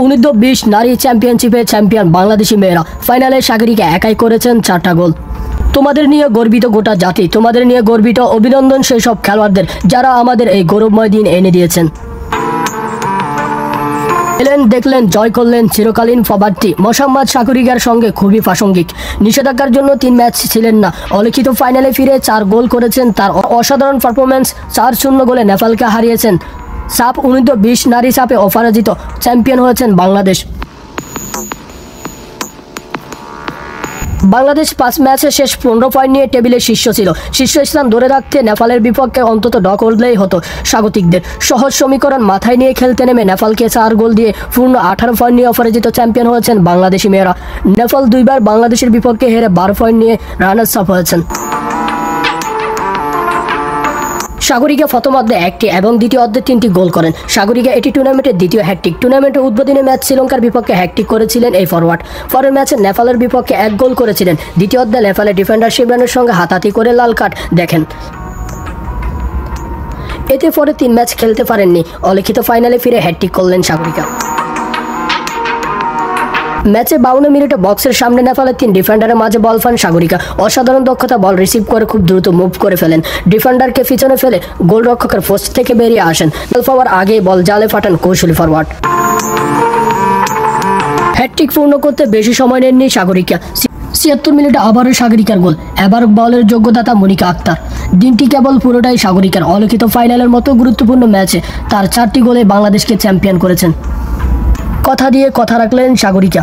অনূর্ধ্ব-20 নারী চ্যাম্পিয়নশিপে চ্যাম্পিয়ন বাংলাদেশি মেয়েরা। ফাইনালে সাগরিকা একাই করেছেন 4টা গোল। তোমাদের নিয়ে গর্বিত গোটা জাতি, তোমাদের নিয়ে গর্বিত। অভিনন্দন সেই সব খেলোয়াড়দের যারা আমাদের এই গৌরবময় দিন এনে দিয়েছেন। এলেন, দেখলেন, জয় করলেন চিরকালীন ফরওয়ার্ডটি মোসাম্মদ সাগরিকার সঙ্গে খুবই প্রাসঙ্গিক। নিষেধাজ্ঞার জন্য 3 ম্যাচ ছিলেন না, অলিখিত ফাইনালে ফিরে 4 গোল করেছেন। তার অসাধারণ পারফরম্যান্স 4-0 গোলে নেপালকে হারিয়েছেন। সাফ অনূর্ধ্ব-20 নারী সাপে অপরাজিত চ্যাম্পিয়ন হয়েছেন বাংলাদেশ। বাংলাদেশ 5 ম্যাচে শেষ 15 পয়েন্ট নিয়ে টেবিলের শীর্ষ ছিল। শীর্ষস্থান ধরে রাখতে নেপালের বিপক্ষে অন্তত ড্র করলেই হতো স্বাগতিকদের। সহজ সমীকরণ মাথায় নিয়ে খেলতে নেমে নেপালকে 4 গোল দিয়ে পূর্ণ 18 পয়েন্ট নিয়ে অপরাজিত চ্যাম্পিয়ন হয়েছেন বাংলাদেশি মেয়েরা। নেপাল 2বার বাংলাদেশের বিপক্ষে হেরে 12 পয়েন্ট নিয়ে রানার্স আপ হয়েছেন। সাগরিকা প্রথমার্ধে 1টি এবং দ্বিতীয় অর্ধে 3টি গোল করেন। সাগরিকা এটি টুর্নামেন্টের দ্বিতীয় হ্যাটট্রিক। টুর্নামেন্টের উদ্বোধনী ম্যাচ শ্রীলঙ্কার বিপক্ষে হ্যাটট্রিক করেছিলেন এই ফরওয়ার্ড। পরের ম্যাচে নেপালের বিপক্ষে 1 গোল করেছিলেন। দ্বিতীয় অর্ধে নেপালের ডিফেন্ডার শিবরানের সঙ্গে হাতাহাতি করে লাল কার্ড দেখেন। এতে পরে 3 ম্যাচ খেলতে পারেননি। অলিখিত ফাইনালে ফিরে হ্যাটট্রিক করলেন সাগরিকা। ম্যাচে 52 মিনিটে বক্সের সামনে নেপালের 3 ডিফেন্ডারের মাঝে বল পান সাগরিকা। অসাধারণ দক্ষতা, বল রিসিভ করে খুব দ্রুত মুভ করে ফেলেন। ডিফেন্ডারকে পিছনে ফেলে গোলরক্ষকের পোস্ট থেকে বেরিয়ে আসেন। বল পাওয়ার আগেই বল জালে ফাটান কৌশলী ফরওয়ার্ড। হ্যাটট্রিক পূর্ণ করতে বেশি সময় নেননি সাগরিকা। 76 মিনিটে আবারও সাগরিকার গোল। এবার বলের যোগ্যদাতা মনিকা আক্তার। দিনটি কেবল পুরোটাই সাগরিকার। অলিখিত ফাইনালের মতো গুরুত্বপূর্ণ ম্যাচে তার 4টি গোলে বাংলাদেশকে চ্যাম্পিয়ন করেছেন। কথা দিয়ে কথা রাখলেন সাগরিকা।